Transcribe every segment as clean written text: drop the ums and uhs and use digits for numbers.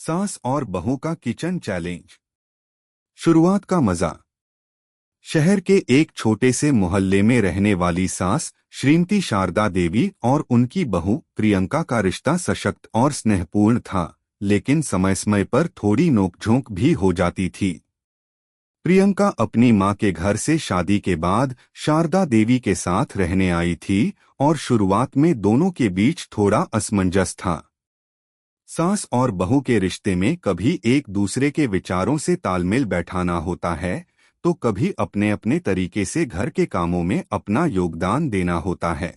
सास और बहू का किचन चैलेंज। शुरुआत का मजा। शहर के एक छोटे से मोहल्ले में रहने वाली सास श्रीमती शारदा देवी और उनकी बहू प्रियंका का रिश्ता सशक्त और स्नेहपूर्ण था, लेकिन समय समय पर थोड़ी नोकझोंक भी हो जाती थी। प्रियंका अपनी मां के घर से शादी के बाद शारदा देवी के साथ रहने आई थी और शुरुआत में दोनों के बीच थोड़ा असमंजस था। सास और बहू के रिश्ते में कभी एक दूसरे के विचारों से तालमेल बैठाना होता है, तो कभी अपने अपने तरीके से घर के कामों में अपना योगदान देना होता है।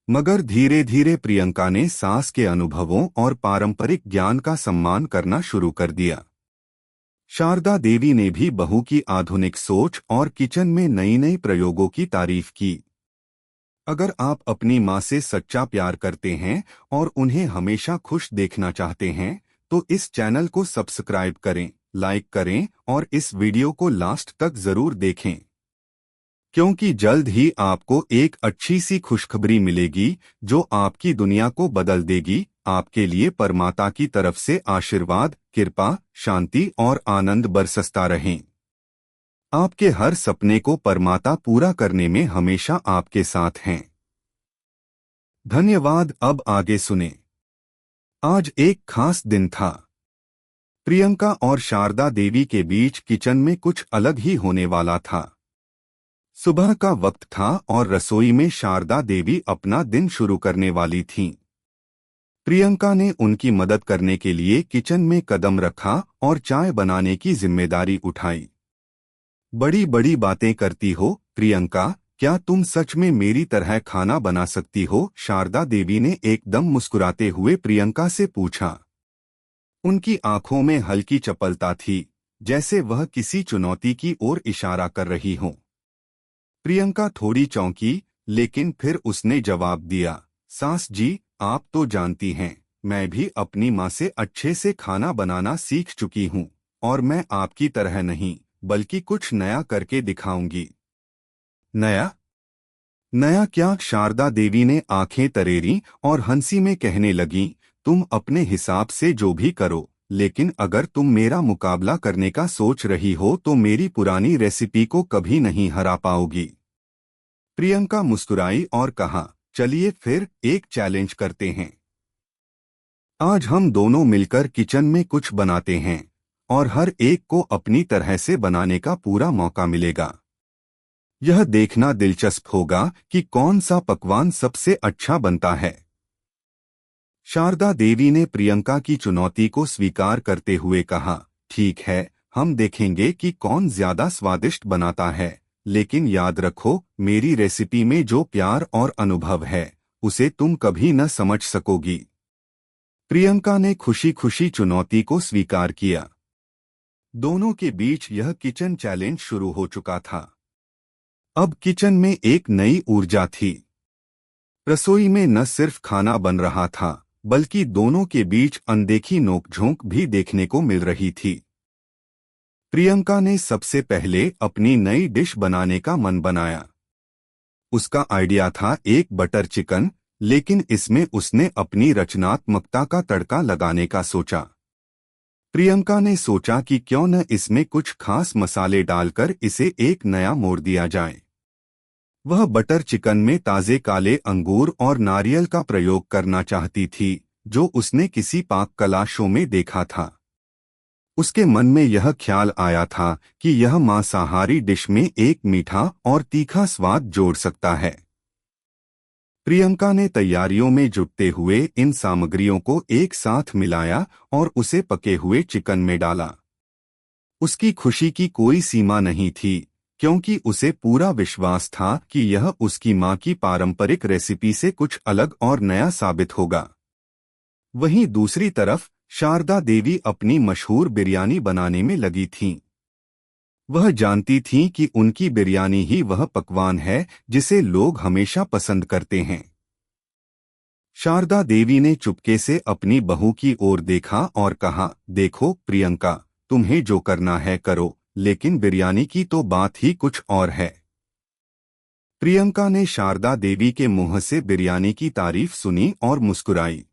मगर धीरे धीरे प्रियंका ने सास के अनुभवों और पारंपरिक ज्ञान का सम्मान करना शुरू कर दिया। शारदा देवी ने भी बहू की आधुनिक सोच और किचन में नई नई प्रयोगों की तारीफ की। अगर आप अपनी मां से सच्चा प्यार करते हैं और उन्हें हमेशा खुश देखना चाहते हैं, तो इस चैनल को सब्सक्राइब करें, लाइक करें और इस वीडियो को लास्ट तक जरूर देखें, क्योंकि जल्द ही आपको एक अच्छी सी खुशखबरी मिलेगी जो आपकी दुनिया को बदल देगी। आपके लिए परमात्मा की तरफ से आशीर्वाद, कृपा, शांति और आनंद बरसता रहें। आपके हर सपने को परमात्मा पूरा करने में हमेशा आपके साथ हैं। धन्यवाद। अब आगे सुने। आज एक खास दिन था। प्रियंका और शारदा देवी के बीच किचन में कुछ अलग ही होने वाला था। सुबह का वक्त था और रसोई में शारदा देवी अपना दिन शुरू करने वाली थीं। प्रियंका ने उनकी मदद करने के लिए किचन में कदम रखा और चाय बनाने की जिम्मेदारी उठाई। बड़ी बड़ी बातें करती हो प्रियंका, क्या तुम सच में मेरी तरह खाना बना सकती हो? शारदा देवी ने एकदम मुस्कुराते हुए प्रियंका से पूछा। उनकी आंखों में हल्की चपलता थी, जैसे वह किसी चुनौती की ओर इशारा कर रही हो। प्रियंका थोड़ी चौंकी, लेकिन फिर उसने जवाब दिया, सास जी, आप तो जानती हैं, मैं भी अपनी माँ से अच्छे से खाना बनाना सीख चुकी हूँ, और मैं आपकी तरह नहीं, बल्कि कुछ नया करके दिखाऊंगी। नया? नया क्या? शारदा देवी ने आंखें तरेरी और हंसी में कहने लगी, तुम अपने हिसाब से जो भी करो, लेकिन अगर तुम मेरा मुकाबला करने का सोच रही हो तो मेरी पुरानी रेसिपी को कभी नहीं हरा पाओगी। प्रियंका मुस्कुराई और कहा, चलिए फिर एक चैलेंज करते हैं। आज हम दोनों मिलकर किचन में कुछ बनाते हैं और हर एक को अपनी तरह से बनाने का पूरा मौका मिलेगा। यह देखना दिलचस्प होगा कि कौन सा पकवान सबसे अच्छा बनता है। शारदा देवी ने प्रियंका की चुनौती को स्वीकार करते हुए कहा, ठीक है, हम देखेंगे कि कौन ज्यादा स्वादिष्ट बनाता है, लेकिन याद रखो, मेरी रेसिपी में जो प्यार और अनुभव है, उसे तुम कभी न समझ सकोगी। प्रियंका ने खुशी खुशी चुनौती को स्वीकार किया। दोनों के बीच यह किचन चैलेंज शुरू हो चुका था। अब किचन में एक नई ऊर्जा थी। रसोई में न सिर्फ खाना बन रहा था, बल्कि दोनों के बीच अनदेखी नोकझोंक भी देखने को मिल रही थी। प्रियंका ने सबसे पहले अपनी नई डिश बनाने का मन बनाया। उसका आइडिया था एक बटर चिकन, लेकिन इसमें उसने अपनी रचनात्मकता का तड़का लगाने का सोचा। प्रियंका ने सोचा कि क्यों न इसमें कुछ खास मसाले डालकर इसे एक नया मोड़ दिया जाए। वह बटर चिकन में ताजे काले अंगूर और नारियल का प्रयोग करना चाहती थी, जो उसने किसी पाक कला शो में देखा था। उसके मन में यह ख्याल आया था कि यह मांसाहारी डिश में एक मीठा और तीखा स्वाद जोड़ सकता है। प्रियंका ने तैयारियों में जुटते हुए इन सामग्रियों को एक साथ मिलाया और उसे पके हुए चिकन में डाला। उसकी खुशी की कोई सीमा नहीं थी, क्योंकि उसे पूरा विश्वास था कि यह उसकी मां की पारंपरिक रेसिपी से कुछ अलग और नया साबित होगा। वहीं दूसरी तरफ शारदा देवी अपनी मशहूर बिरयानी बनाने में लगी थीं। वह जानती थीं कि उनकी बिरयानी ही वह पकवान है जिसे लोग हमेशा पसंद करते हैं। शारदा देवी ने चुपके से अपनी बहू की ओर देखा और कहा, देखो प्रियंका, तुम्हें जो करना है करो, लेकिन बिरयानी की तो बात ही कुछ और है। प्रियंका ने शारदा देवी के मुंह से बिरयानी की तारीफ सुनी और मुस्कुराई।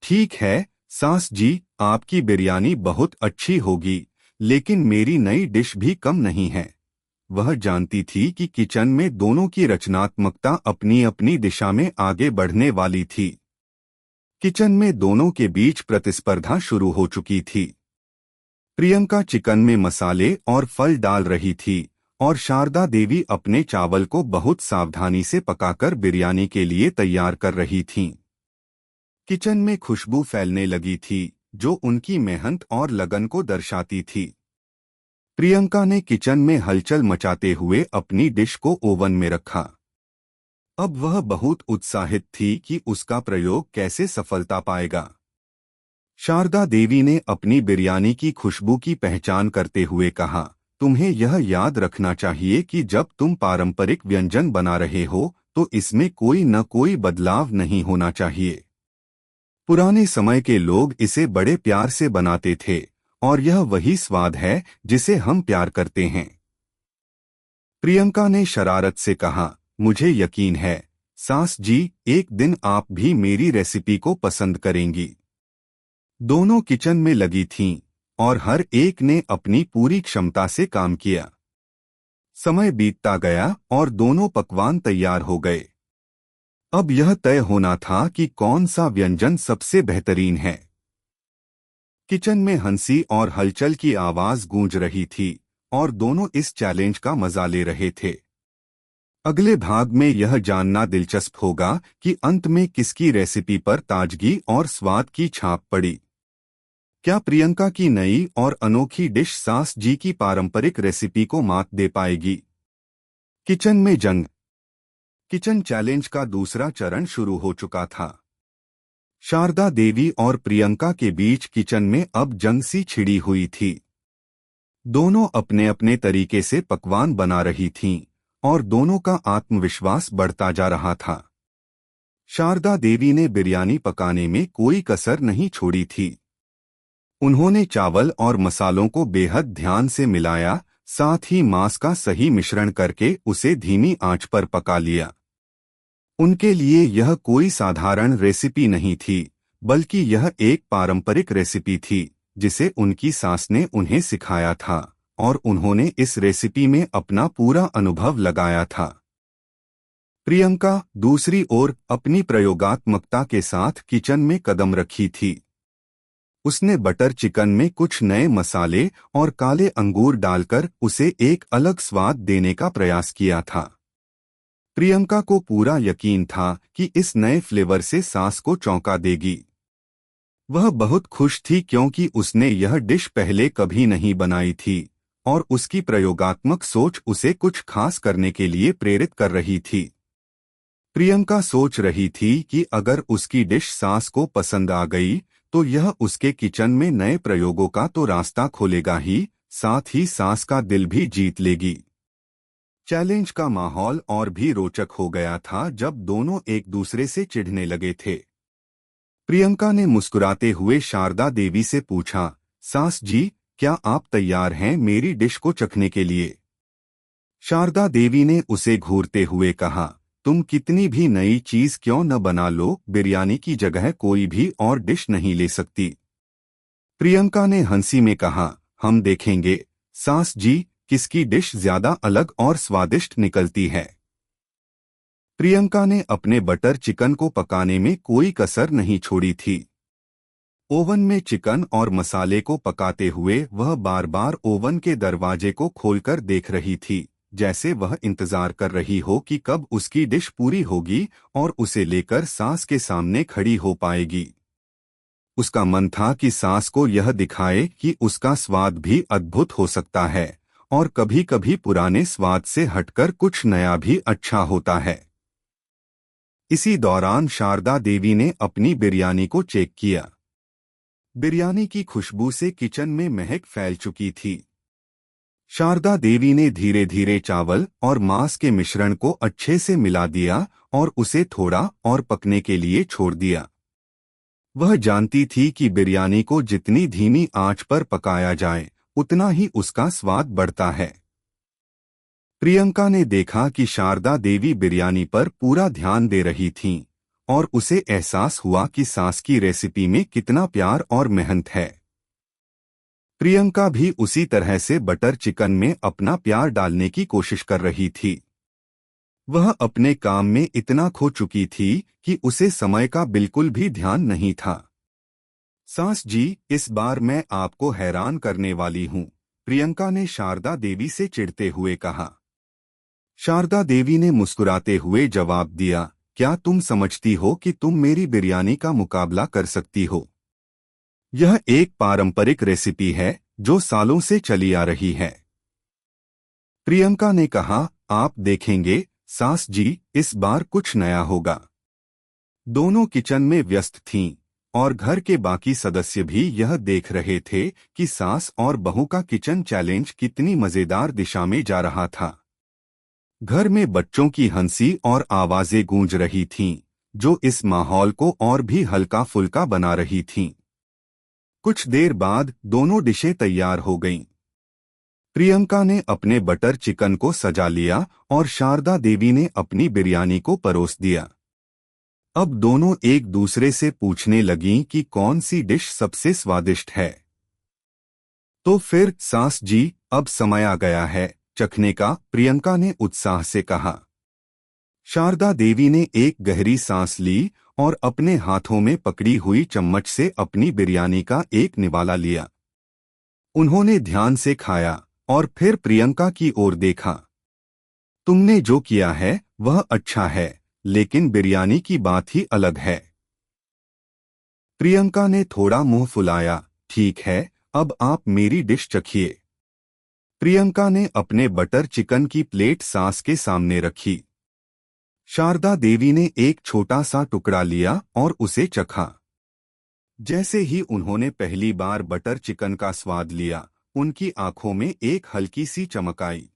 ठीक है, सास जी, आपकी बिरयानी बहुत अच्छी होगी, लेकिन मेरी नई डिश भी कम नहीं है। वह जानती थी कि किचन में दोनों की रचनात्मकता अपनी अपनी दिशा में आगे बढ़ने वाली थी। किचन में दोनों के बीच प्रतिस्पर्धा शुरू हो चुकी थी। प्रियंका चिकन में मसाले और फल डाल रही थी और शारदा देवी अपने चावल को बहुत सावधानी से पकाकर बिरयानी के लिए तैयार कर रही थीं। किचन में खुशबू फैलने लगी थी, जो उनकी मेहनत और लगन को दर्शाती थी। प्रियंका ने किचन में हलचल मचाते हुए अपनी डिश को ओवन में रखा। अब वह बहुत उत्साहित थी कि उसका प्रयोग कैसे सफलता पाएगा। शारदा देवी ने अपनी बिरयानी की खुशबू की पहचान करते हुए कहा, तुम्हें यह याद रखना चाहिए कि जब तुम पारंपरिक व्यंजन बना रहे हो तो इसमें कोई न कोई बदलाव नहीं होना चाहिए। पुराने समय के लोग इसे बड़े प्यार से बनाते थे और यह वही स्वाद है जिसे हम प्यार करते हैं। प्रियंका ने शरारत से कहा, मुझे यकीन है सास जी, एक दिन आप भी मेरी रेसिपी को पसंद करेंगी। दोनों किचन में लगी थीं और हर एक ने अपनी पूरी क्षमता से काम किया। समय बीतता गया और दोनों पकवान तैयार हो गए। अब यह तय होना था कि कौन सा व्यंजन सबसे बेहतरीन है। किचन में हंसी और हलचल की आवाज गूंज रही थी और दोनों इस चैलेंज का मजा ले रहे थे। अगले भाग में यह जानना दिलचस्प होगा कि अंत में किसकी रेसिपी पर ताजगी और स्वाद की छाप पड़ी। क्या प्रियंका की नई और अनोखी डिश सास जी की पारंपरिक रेसिपी को मात दे पाएगी? किचन में जंग। किचन चैलेंज का दूसरा चरण शुरू हो चुका था। शारदा देवी और प्रियंका के बीच किचन में अब जंग सी छिड़ी हुई थी। दोनों अपने अपने तरीके से पकवान बना रही थीं और दोनों का आत्मविश्वास बढ़ता जा रहा था। शारदा देवी ने बिरयानी पकाने में कोई कसर नहीं छोड़ी थी। उन्होंने चावल और मसालों को बेहद ध्यान से मिलाया, साथ ही मांस का सही मिश्रण करके उसे धीमी आंच पर पका लिया। उनके लिए यह कोई साधारण रेसिपी नहीं थी, बल्कि यह एक पारंपरिक रेसिपी थी जिसे उनकी सास ने उन्हें सिखाया था और उन्होंने इस रेसिपी में अपना पूरा अनुभव लगाया था। प्रियंका दूसरी ओर अपनी प्रयोगात्मकता के साथ किचन में कदम रखी थी। उसने बटर चिकन में कुछ नए मसाले और काले अंगूर डालकर उसे एक अलग स्वाद देने का प्रयास किया था। प्रियंका को पूरा यकीन था कि इस नए फ्लेवर से सास को चौंका देगी। वह बहुत खुश थी क्योंकि उसने यह डिश पहले कभी नहीं बनाई थी और उसकी प्रयोगात्मक सोच उसे कुछ खास करने के लिए प्रेरित कर रही थी। प्रियंका सोच रही थी कि अगर उसकी डिश सास को पसंद आ गई तो यह उसके किचन में नए प्रयोगों का तो रास्ता खोलेगा ही, साथ ही सास का दिल भी जीत लेगी। चैलेंज का माहौल और भी रोचक हो गया था जब दोनों एक दूसरे से चिढ़ने लगे थे। प्रियंका ने मुस्कुराते हुए शारदा देवी से पूछा, सास जी, क्या आप तैयार हैं मेरी डिश को चखने के लिए? शारदा देवी ने उसे घूरते हुए कहा, तुम कितनी भी नई चीज क्यों न बना लो, बिरयानी की जगह कोई भी और डिश नहीं ले सकती। प्रियंका ने हंसी में कहा, हम देखेंगे सास जी, किसकी डिश ज्यादा अलग और स्वादिष्ट निकलती है। प्रियंका ने अपने बटर चिकन को पकाने में कोई कसर नहीं छोड़ी थी। ओवन में चिकन और मसाले को पकाते हुए वह बार बार ओवन के दरवाजे को खोलकर देख रही थी, जैसे वह इंतजार कर रही हो कि कब उसकी डिश पूरी होगी और उसे लेकर सास के सामने खड़ी हो पाएगी। उसका मन था कि सास को यह दिखाए कि उसका स्वाद भी अद्भुत हो सकता है और कभी कभी पुराने स्वाद से हटकर कुछ नया भी अच्छा होता है। इसी दौरान शारदा देवी ने अपनी बिरयानी को चेक किया। बिरयानी की खुशबू से किचन में महक फैल चुकी थी। शारदा देवी ने धीरे धीरे चावल और मांस के मिश्रण को अच्छे से मिला दिया और उसे थोड़ा और पकने के लिए छोड़ दिया। वह जानती थी कि बिरयानी को जितनी धीमी आंच पर पकाया जाए उतना ही उसका स्वाद बढ़ता है। प्रियंका ने देखा कि शारदा देवी बिरयानी पर पूरा ध्यान दे रही थीं और उसे एहसास हुआ कि सास की रेसिपी में कितना प्यार और मेहनत है। प्रियंका भी उसी तरह से बटर चिकन में अपना प्यार डालने की कोशिश कर रही थी। वह अपने काम में इतना खो चुकी थी कि उसे समय का बिल्कुल भी ध्यान नहीं था। सास जी, इस बार मैं आपको हैरान करने वाली हूँ, प्रियंका ने शारदा देवी से चिढ़ते हुए कहा। शारदा देवी ने मुस्कुराते हुए जवाब दिया, क्या तुम समझती हो कि तुम मेरी बिरयानी का मुकाबला कर सकती हो? यह एक पारंपरिक रेसिपी है जो सालों से चली आ रही है। प्रियंका ने कहा, आप देखेंगे सास जी, इस बार कुछ नया होगा। दोनों किचन में व्यस्त थीं और घर के बाकी सदस्य भी यह देख रहे थे कि सास और बहू का किचन चैलेंज कितनी मजेदार दिशा में जा रहा था। घर में बच्चों की हंसी और आवाजें गूंज रही थीं, जो इस माहौल को और भी हल्का फुल्का बना रही थीं। कुछ देर बाद दोनों डिशें तैयार हो गईं। प्रियंका ने अपने बटर चिकन को सजा लिया और शारदा देवी ने अपनी बिरयानी को परोस दिया। अब दोनों एक दूसरे से पूछने लगीं कि कौन सी डिश सबसे स्वादिष्ट है। तो फिर सास जी, अब समय आ गया है चखने का, प्रियंका ने उत्साह से कहा। शारदा देवी ने एक गहरी सांस ली और अपने हाथों में पकड़ी हुई चम्मच से अपनी बिरयानी का एक निवाला लिया। उन्होंने ध्यान से खाया और फिर प्रियंका की ओर देखा। तुमने जो किया है वह अच्छा है, लेकिन बिरयानी की बात ही अलग है। प्रियंका ने थोड़ा मुंह फुलाया, ठीक है, अब आप मेरी डिश चखिए। प्रियंका ने अपने बटर चिकन की प्लेट सास के सामने रखी। शारदा देवी ने एक छोटा सा टुकड़ा लिया और उसे चखा। जैसे ही उन्होंने पहली बार बटर चिकन का स्वाद लिया, उनकी आंखों में एक हल्की सी चमक आई।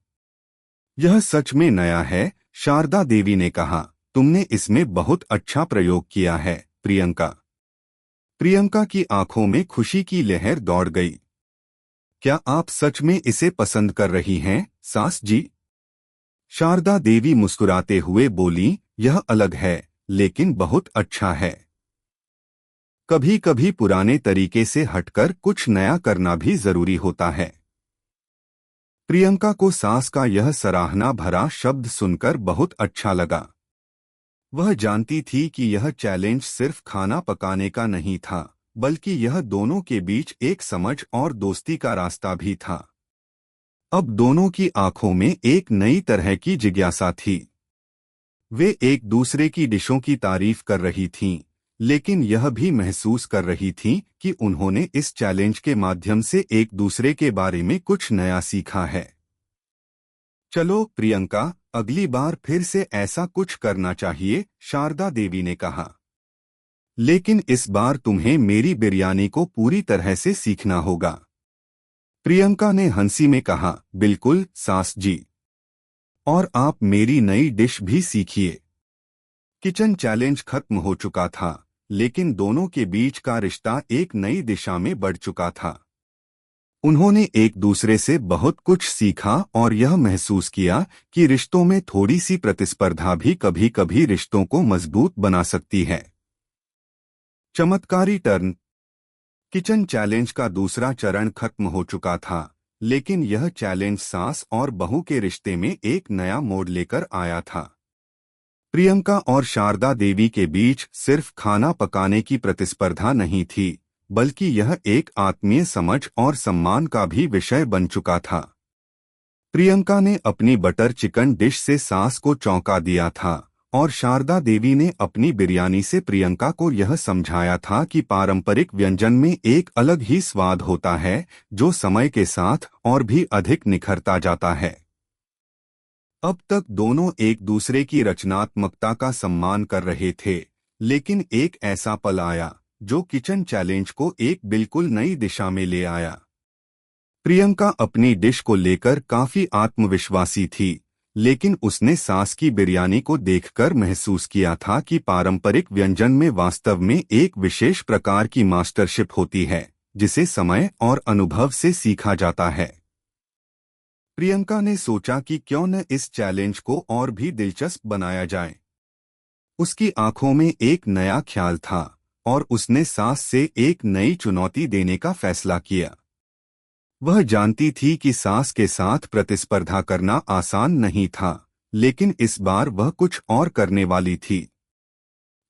यह सच में नया है, शारदा देवी ने कहा। तुमने इसमें बहुत अच्छा प्रयोग किया है, प्रियंका। प्रियंका की आंखों में खुशी की लहर दौड़ गई। क्या आप सच में इसे पसंद कर रही हैं, सास जी? शारदा देवी मुस्कुराते हुए बोली, यह अलग है, लेकिन बहुत अच्छा है। कभी कभी पुराने तरीके से हटकर कुछ नया करना भी जरूरी होता है। प्रियंका को सास का यह सराहना भरा शब्द सुनकर बहुत अच्छा लगा। वह जानती थी कि यह चैलेंज सिर्फ खाना पकाने का नहीं था, बल्कि यह दोनों के बीच एक समझ और दोस्ती का रास्ता भी था। अब दोनों की आंखों में एक नई तरह की जिज्ञासा थी। वे एक दूसरे की डिशों की तारीफ कर रही थीं, लेकिन यह भी महसूस कर रही थीं कि उन्होंने इस चैलेंज के माध्यम से एक दूसरे के बारे में कुछ नया सीखा है। चलो प्रियंका, अगली बार फिर से ऐसा कुछ करना चाहिए, शारदा देवी ने कहा। लेकिन इस बार तुम्हें मेरी बिरयानी को पूरी तरह से सीखना होगा। प्रियंका ने हंसी में कहा, बिल्कुल सास जी। और आप मेरी नई डिश भी सीखिए। किचन चैलेंज खत्म हो चुका था, लेकिन दोनों के बीच का रिश्ता एक नई दिशा में बढ़ चुका था। उन्होंने एक दूसरे से बहुत कुछ सीखा और यह महसूस किया कि रिश्तों में थोड़ी सी प्रतिस्पर्धा भी कभी-कभी रिश्तों को मजबूत बना सकती है। चमत्कारी टर्न। किचन चैलेंज का दूसरा चरण खत्म हो चुका था, लेकिन यह चैलेंज सास और बहू के रिश्ते में एक नया मोड़ लेकर आया था। प्रियंका और शारदा देवी के बीच सिर्फ खाना पकाने की प्रतिस्पर्धा नहीं थी, बल्कि यह एक आत्मीय समझ और सम्मान का भी विषय बन चुका था। प्रियंका ने अपनी बटर चिकन डिश से सास को चौंका दिया था और शारदा देवी ने अपनी बिरयानी से प्रियंका को यह समझाया था कि पारंपरिक व्यंजन में एक अलग ही स्वाद होता है, जो समय के साथ और भी अधिक निखरता जाता है। अब तक दोनों एक दूसरे की रचनात्मकता का सम्मान कर रहे थे, लेकिन एक ऐसा पल आया जो किचन चैलेंज को एक बिल्कुल नई दिशा में ले आया। प्रियंका अपनी डिश को लेकर काफी आत्मविश्वासी थी, लेकिन उसने सास की बिरयानी को देखकर महसूस किया था कि पारंपरिक व्यंजन में वास्तव में एक विशेष प्रकार की मास्टरशिप होती है, जिसे समय और अनुभव से सीखा जाता है। प्रियंका ने सोचा कि क्यों न इस चैलेंज को और भी दिलचस्प बनाया जाए। उसकी आंखों में एक नया ख्याल था और उसने सास से एक नई चुनौती देने का फैसला किया। वह जानती थी कि सास के साथ प्रतिस्पर्धा करना आसान नहीं था, लेकिन इस बार वह कुछ और करने वाली थी।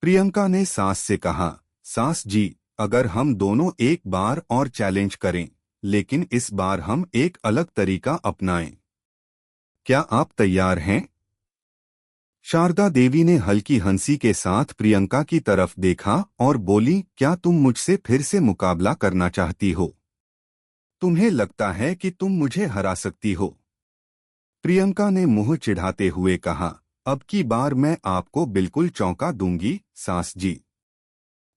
प्रियंका ने सास से कहा, सास जी, अगर हम दोनों एक बार और चैलेंज करें, लेकिन इस बार हम एक अलग तरीका अपनाएं। क्या आप तैयार हैं? शारदा देवी ने हल्की हंसी के साथ प्रियंका की तरफ देखा और बोली, क्या तुम मुझसे फिर से मुकाबला करना चाहती हो? तुम्हें लगता है कि तुम मुझे हरा सकती हो? प्रियंका ने मुंह चिढ़ाते हुए कहा, अब की बार मैं आपको बिल्कुल चौंका दूंगी, सास जी।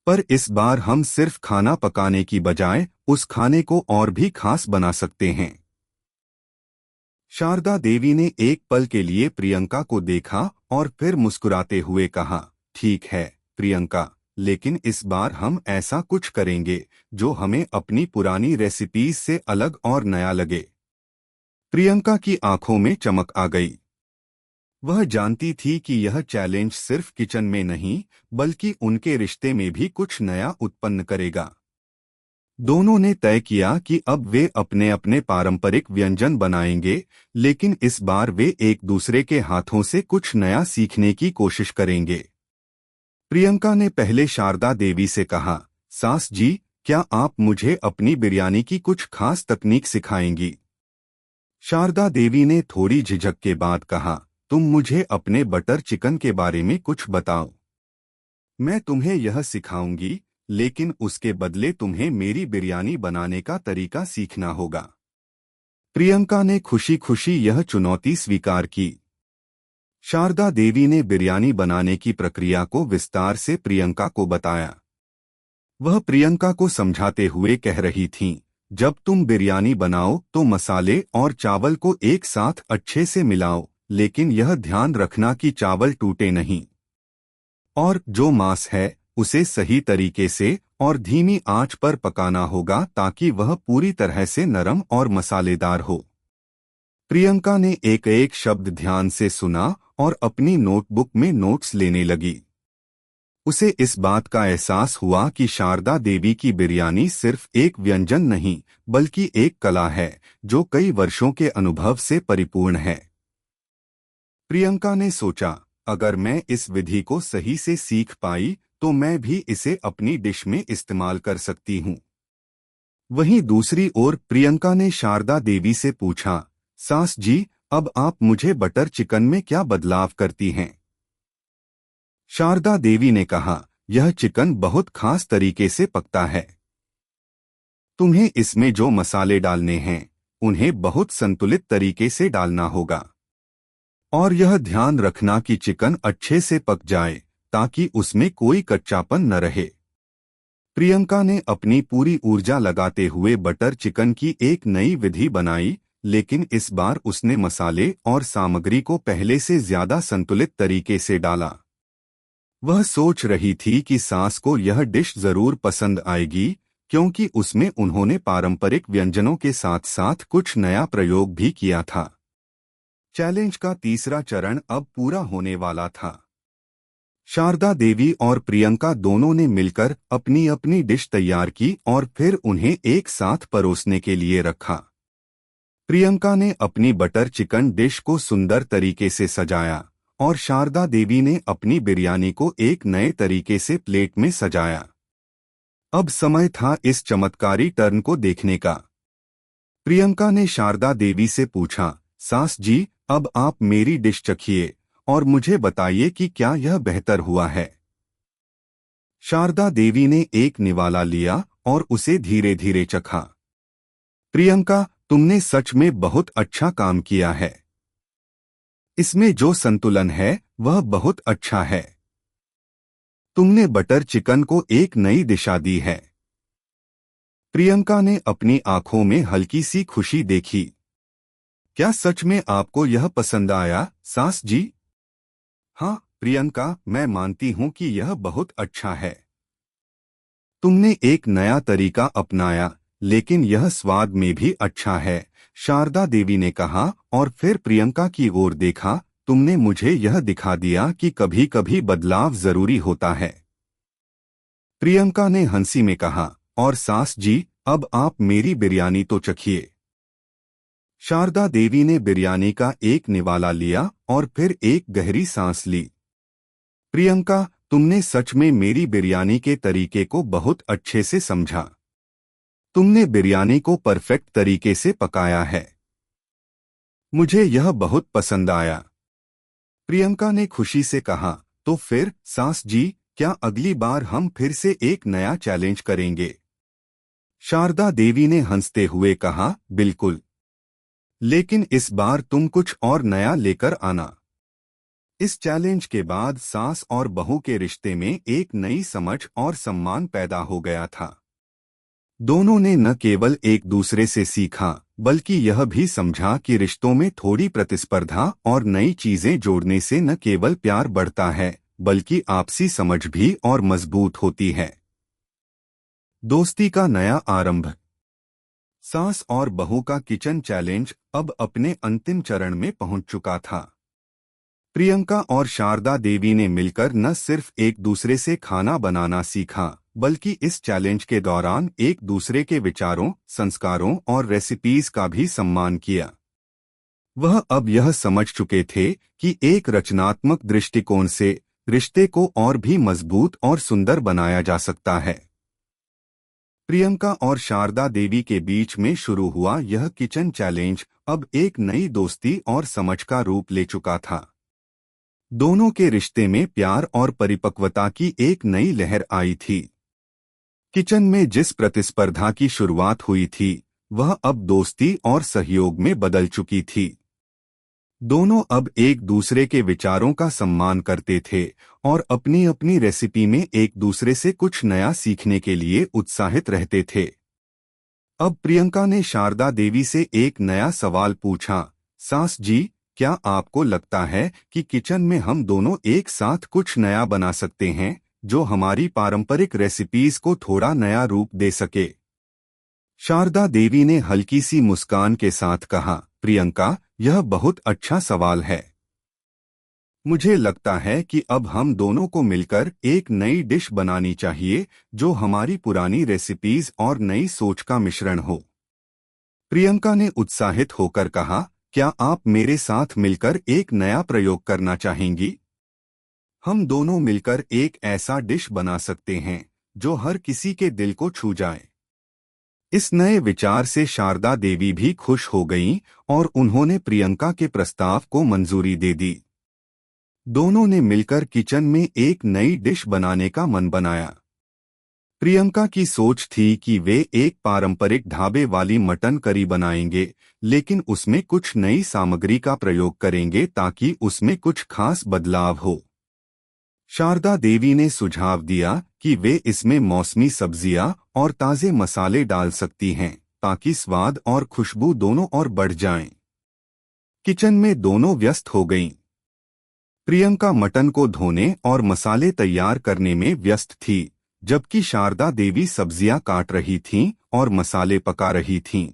पर इस बार हम सिर्फ खाना पकाने की बजाय उस खाने को और भी खास बना सकते हैं। शारदा देवी ने एक पल के लिए प्रियंका को देखा और फिर मुस्कुराते हुए कहा, ठीक है प्रियंका, लेकिन इस बार हम ऐसा कुछ करेंगे जो हमें अपनी पुरानी रेसिपीज से अलग और नया लगे। प्रियंका की आंखों में चमक आ गई। वह जानती थी कि यह चैलेंज सिर्फ किचन में नहीं, बल्कि उनके रिश्ते में भी कुछ नया उत्पन्न करेगा। दोनों ने तय किया कि अब वे अपने अपने पारंपरिक व्यंजन बनाएंगे, लेकिन इस बार वे एक दूसरे के हाथों से कुछ नया सीखने की कोशिश करेंगे। प्रियंका ने पहले शारदा देवी से कहा, सास जी, क्या आप मुझे अपनी बिरयानी की कुछ खास तकनीक सिखाएंगी? शारदा देवी ने थोड़ी झिझक के बाद कहा, तुम मुझे अपने बटर चिकन के बारे में कुछ बताओ। मैं तुम्हें यह सिखाऊंगी, लेकिन उसके बदले तुम्हें मेरी बिरयानी बनाने का तरीका सीखना होगा। प्रियंका ने खुशी खुशी यह चुनौती स्वीकार की। शारदा देवी ने बिरयानी बनाने की प्रक्रिया को विस्तार से प्रियंका को बताया। वह प्रियंका को समझाते हुए कह रही थीं, जब तुम बिरयानी बनाओ तो मसाले और चावल को एक साथ अच्छे से मिलाओ, लेकिन यह ध्यान रखना कि चावल टूटे नहीं। और जो मांस है उसे सही तरीके से और धीमी आंच पर पकाना होगा ताकि वह पूरी तरह से नरम और मसालेदार हो। प्रियंका ने एक एक शब्द ध्यान से सुना और अपनी नोटबुक में नोट्स लेने लगी। उसे इस बात का एहसास हुआ कि शारदा देवी की बिरयानी सिर्फ एक व्यंजन नहीं, बल्कि एक कला है जो कई वर्षों के अनुभव से परिपूर्ण है। प्रियंका ने सोचा, अगर मैं इस विधि को सही से सीख पाई तो मैं भी इसे अपनी डिश में इस्तेमाल कर सकती हूँ। वहीं दूसरी ओर प्रियंका ने शारदा देवी से पूछा, सास जी, अब आप मुझे बटर चिकन में क्या बदलाव करती हैं? शारदा देवी ने कहा, यह चिकन बहुत खास तरीके से पकता है। तुम्हें इसमें जो मसाले डालने हैं उन्हें बहुत संतुलित तरीके से डालना होगा। और यह ध्यान रखना कि चिकन अच्छे से पक जाए ताकि उसमें कोई कच्चापन न रहे। प्रियंका ने अपनी पूरी ऊर्जा लगाते हुए बटर चिकन की एक नई विधि बनाई, लेकिन इस बार उसने मसाले और सामग्री को पहले से ज्यादा संतुलित तरीके से डाला। वह सोच रही थी कि सास को यह डिश जरूर पसंद आएगी, क्योंकि उसमें उन्होंने पारंपरिक व्यंजनों के साथ साथ कुछ नया प्रयोग भी किया था। चैलेंज का तीसरा चरण अब पूरा होने वाला था। शारदा देवी और प्रियंका दोनों ने मिलकर अपनी अपनी डिश तैयार की और फिर उन्हें एक साथ परोसने के लिए रखा। प्रियंका ने अपनी बटर चिकन डिश को सुंदर तरीके से सजाया और शारदा देवी ने अपनी बिरयानी को एक नए तरीके से प्लेट में सजाया। अब समय था इस चमत्कारी टर्न को देखने का। प्रियंका ने शारदा देवी से पूछा, सास जी, अब आप मेरी डिश चखिए और मुझे बताइए कि क्या यह बेहतर हुआ है। शारदा देवी ने एक निवाला लिया और उसे धीरे धीरे चखा। प्रियंका, तुमने सच में बहुत अच्छा काम किया है। इसमें जो संतुलन है वह बहुत अच्छा है। तुमने बटर चिकन को एक नई दिशा दी है। प्रियंका ने अपनी आंखों में हल्की सी खुशी देखी। क्या सच में आपको यह पसंद आया, सास जी? हाँ प्रियंका, मैं मानती हूँ कि यह बहुत अच्छा है। तुमने एक नया तरीका अपनाया, लेकिन यह स्वाद में भी अच्छा है, शारदा देवी ने कहा और फिर प्रियंका की ओर देखा। तुमने मुझे यह दिखा दिया कि कभी कभी बदलाव जरूरी होता है। प्रियंका ने हंसी में कहा, और सास जी, अब आप मेरी बिरयानी तो चखिए। शारदा देवी ने बिरयानी का एक निवाला लिया और फिर एक गहरी सांस ली। प्रियंका, तुमने सच में मेरी बिरयानी के तरीके को बहुत अच्छे से समझा। तुमने बिरयानी को परफेक्ट तरीके से पकाया है। मुझे यह बहुत पसंद आया। प्रियंका ने खुशी से कहा, तो फिर सास जी, क्या अगली बार हम फिर से एक नया चैलेंज करेंगे? शारदा देवी ने हंसते हुए कहा, बिल्कुल। लेकिन इस बार तुम कुछ और नया लेकर आना। इस चैलेंज के बाद सास और बहू के रिश्ते में एक नई समझ और सम्मान पैदा हो गया था। दोनों ने न केवल एक दूसरे से सीखा, बल्कि यह भी समझा कि रिश्तों में थोड़ी प्रतिस्पर्धा और नई चीजें जोड़ने से न केवल प्यार बढ़ता है, बल्कि आपसी समझ भी और मजबूत होती है। दोस्ती का नया आरंभ। सास और बहू का किचन चैलेंज अब अपने अंतिम चरण में पहुंच चुका था। प्रियंका और शारदा देवी ने मिलकर न सिर्फ एक दूसरे से खाना बनाना सीखा, बल्कि इस चैलेंज के दौरान एक दूसरे के विचारों, संस्कारों और रेसिपीज का भी सम्मान किया। वह अब यह समझ चुके थे कि एक रचनात्मक दृष्टिकोण से रिश्ते को और भी मजबूत और सुंदर बनाया जा सकता है। प्रियंका और शारदा देवी के बीच में शुरू हुआ यह किचन चैलेंज अब एक नई दोस्ती और समझ का रूप ले चुका था। दोनों के रिश्ते में प्यार और परिपक्वता की एक नई लहर आई थी। किचन में जिस प्रतिस्पर्धा की शुरुआत हुई थी, वह अब दोस्ती और सहयोग में बदल चुकी थी। दोनों अब एक दूसरे के विचारों का सम्मान करते थे और अपनी अपनी रेसिपी में एक दूसरे से कुछ नया सीखने के लिए उत्साहित रहते थे। अब प्रियंका ने शारदा देवी से एक नया सवाल पूछा, सास जी, क्या आपको लगता है कि किचन में हम दोनों एक साथ कुछ नया बना सकते हैं, जो हमारी पारंपरिक रेसिपीज को थोड़ा नया रूप दे सके? शारदा देवी ने हल्की सी मुस्कान के साथ कहा, प्रियंका, यह बहुत अच्छा सवाल है। मुझे लगता है कि अब हम दोनों को मिलकर एक नई डिश बनानी चाहिए, जो हमारी पुरानी रेसिपीज और नई सोच का मिश्रण हो। प्रियंका ने उत्साहित होकर कहा, क्या आप मेरे साथ मिलकर एक नया प्रयोग करना चाहेंगी? हम दोनों मिलकर एक ऐसा डिश बना सकते हैं जो हर किसी के दिल को छू जाए। इस नए विचार से शारदा देवी भी खुश हो गईं और उन्होंने प्रियंका के प्रस्ताव को मंजूरी दे दी। दोनों ने मिलकर किचन में एक नई डिश बनाने का मन बनाया। प्रियंका की सोच थी कि वे एक पारंपरिक ढाबे वाली मटन करी बनाएंगे, लेकिन उसमें कुछ नई सामग्री का प्रयोग करेंगे ताकि उसमें कुछ खास बदलाव हो। शारदा देवी ने सुझाव दिया कि वे इसमें मौसमी सब्जियां और ताजे मसाले डाल सकती हैं, ताकि स्वाद और खुशबू दोनों और बढ़ जाएं। किचन में दोनों व्यस्त हो गईं। प्रियंका मटन को धोने और मसाले तैयार करने में व्यस्त थी, जबकि शारदा देवी सब्जियां काट रही थीं और मसाले पका रही थीं।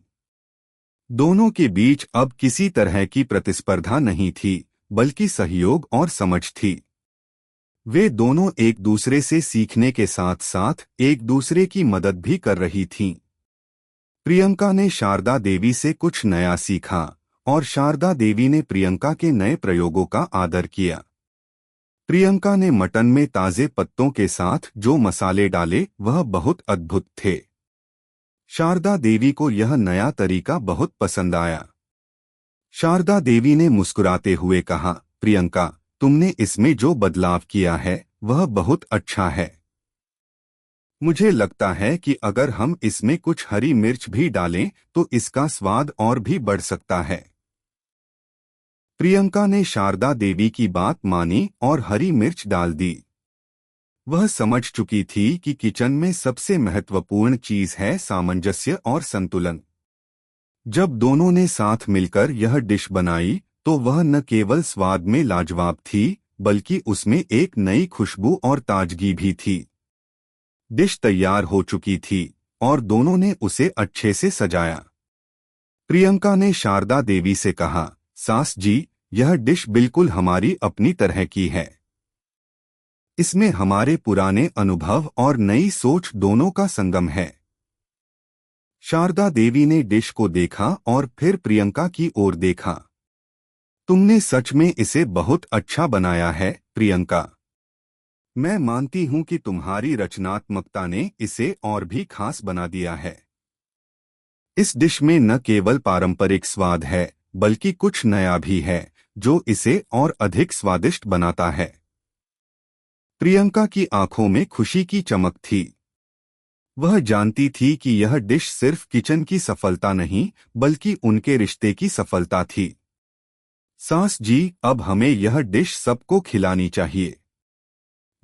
दोनों के बीच अब किसी तरह की प्रतिस्पर्धा नहीं थी, बल्कि सहयोग और समझ थी। वे दोनों एक दूसरे से सीखने के साथ साथ एक दूसरे की मदद भी कर रही थीं। प्रियंका ने शारदा देवी से कुछ नया सीखा और शारदा देवी ने प्रियंका के नए प्रयोगों का आदर किया। प्रियंका ने मटन में ताजे पत्तों के साथ जो मसाले डाले वह बहुत अद्भुत थे। शारदा देवी को यह नया तरीका बहुत पसंद आया। शारदा देवी ने मुस्कुराते हुए कहा, प्रियंका, तुमने इसमें जो बदलाव किया है वह बहुत अच्छा है। मुझे लगता है कि अगर हम इसमें कुछ हरी मिर्च भी डालें तो इसका स्वाद और भी बढ़ सकता है। प्रियंका ने शारदा देवी की बात मानी और हरी मिर्च डाल दी। वह समझ चुकी थी कि किचन में सबसे महत्वपूर्ण चीज है सामंजस्य और संतुलन। जब दोनों ने साथ मिलकर यह डिश बनाई तो वह न केवल स्वाद में लाजवाब थी, बल्कि उसमें एक नई खुशबू और ताजगी भी थी। डिश तैयार हो चुकी थी और दोनों ने उसे अच्छे से सजाया। प्रियंका ने शारदा देवी से कहा, सास जी, यह डिश बिल्कुल हमारी अपनी तरह की है। इसमें हमारे पुराने अनुभव और नई सोच दोनों का संगम है। शारदा देवी ने डिश को देखा और फिर प्रियंका की ओर देखा। तुमने सच में इसे बहुत अच्छा बनाया है, प्रियंका। मैं मानती हूं कि तुम्हारी रचनात्मकता ने इसे और भी खास बना दिया है। इस डिश में न केवल पारंपरिक स्वाद है, बल्कि कुछ नया भी है, जो इसे और अधिक स्वादिष्ट बनाता है। प्रियंका की आंखों में खुशी की चमक थी। वह जानती थी कि यह डिश सिर्फ किचन की सफलता नहीं, बल्कि उनके रिश्ते की सफलता थी। सास जी, अब हमें यह डिश सबको खिलानी चाहिए।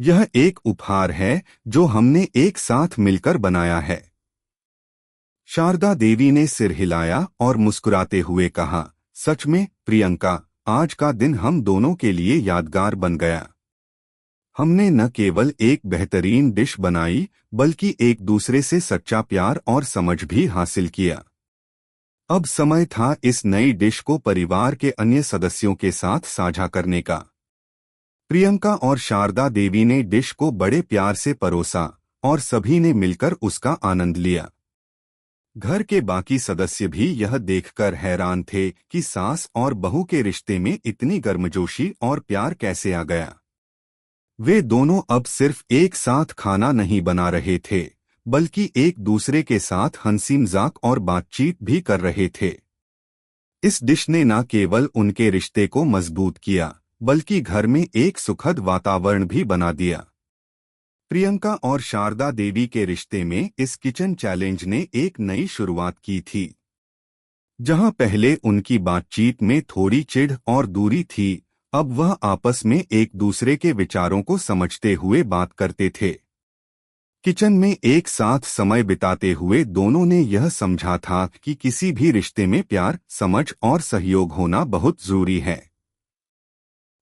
यह एक उपहार है जो हमने एक साथ मिलकर बनाया है। शारदा देवी ने सिर हिलाया और मुस्कुराते हुए कहा, सच में प्रियंका, आज का दिन हम दोनों के लिए यादगार बन गया। हमने न केवल एक बेहतरीन डिश बनाई, बल्कि एक दूसरे से सच्चा प्यार और समझ भी हासिल किया। अब समय था इस नई डिश को परिवार के अन्य सदस्यों के साथ साझा करने का। प्रियंका और शारदा देवी ने डिश को बड़े प्यार से परोसा और सभी ने मिलकर उसका आनंद लिया। घर के बाकी सदस्य भी यह देखकर हैरान थे कि सास और बहू के रिश्ते में इतनी गर्मजोशी और प्यार कैसे आ गया। वे दोनों अब सिर्फ एक साथ खाना नहीं बना रहे थे, बल्कि एक दूसरे के साथ हंसी मजाक और बातचीत भी कर रहे थे। इस डिश ने न केवल उनके रिश्ते को मजबूत किया, बल्कि घर में एक सुखद वातावरण भी बना दिया। प्रियंका और शारदा देवी के रिश्ते में इस किचन चैलेंज ने एक नई शुरुआत की थी। जहां पहले उनकी बातचीत में थोड़ी चिढ़ और दूरी थी, अब वह आपस में एक दूसरे के विचारों को समझते हुए बात करते थे। किचन में एक साथ समय बिताते हुए दोनों ने यह समझा था कि किसी भी रिश्ते में प्यार, समझ और सहयोग होना बहुत जरूरी है।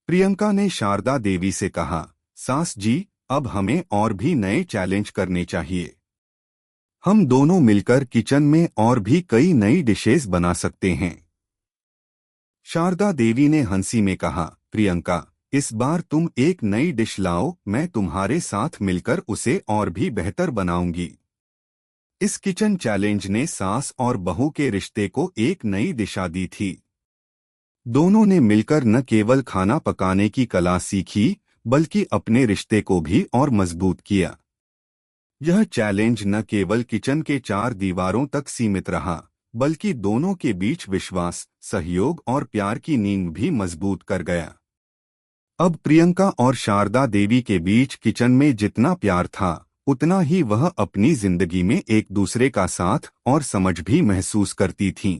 प्रियंका ने शारदा देवी से कहा, सास जी, अब हमें और भी नए चैलेंज करने चाहिए। हम दोनों मिलकर किचन में और भी कई नई डिशेस बना सकते हैं। शारदा देवी ने हंसी में कहा, प्रियंका, इस बार तुम एक नई डिश लाओ, मैं तुम्हारे साथ मिलकर उसे और भी बेहतर बनाऊंगी। इस किचन चैलेंज ने सास और बहू के रिश्ते को एक नई दिशा दी थी। दोनों ने मिलकर न केवल खाना पकाने की कला सीखी, बल्कि अपने रिश्ते को भी और मजबूत किया। यह चैलेंज न केवल किचन के चार दीवारों तक सीमित रहा, बल्कि दोनों के बीच विश्वास, सहयोग और प्यार की नींव भी मजबूत कर गया। अब प्रियंका और शारदा देवी के बीच किचन में जितना प्यार था, उतना ही वह अपनी जिंदगी में एक दूसरे का साथ और समझ भी महसूस करती थीं।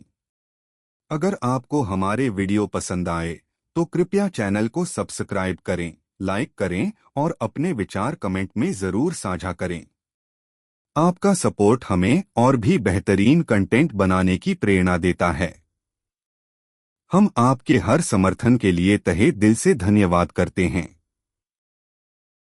अगर आपको हमारे वीडियो पसंद आए, तो कृपया चैनल को सब्सक्राइब करें, लाइक करें और अपने विचार कमेंट में जरूर साझा करें। आपका सपोर्ट हमें और भी बेहतरीन कंटेंट बनाने की प्रेरणा देता है। हम आपके हर समर्थन के लिए तहे दिल से धन्यवाद करते हैं।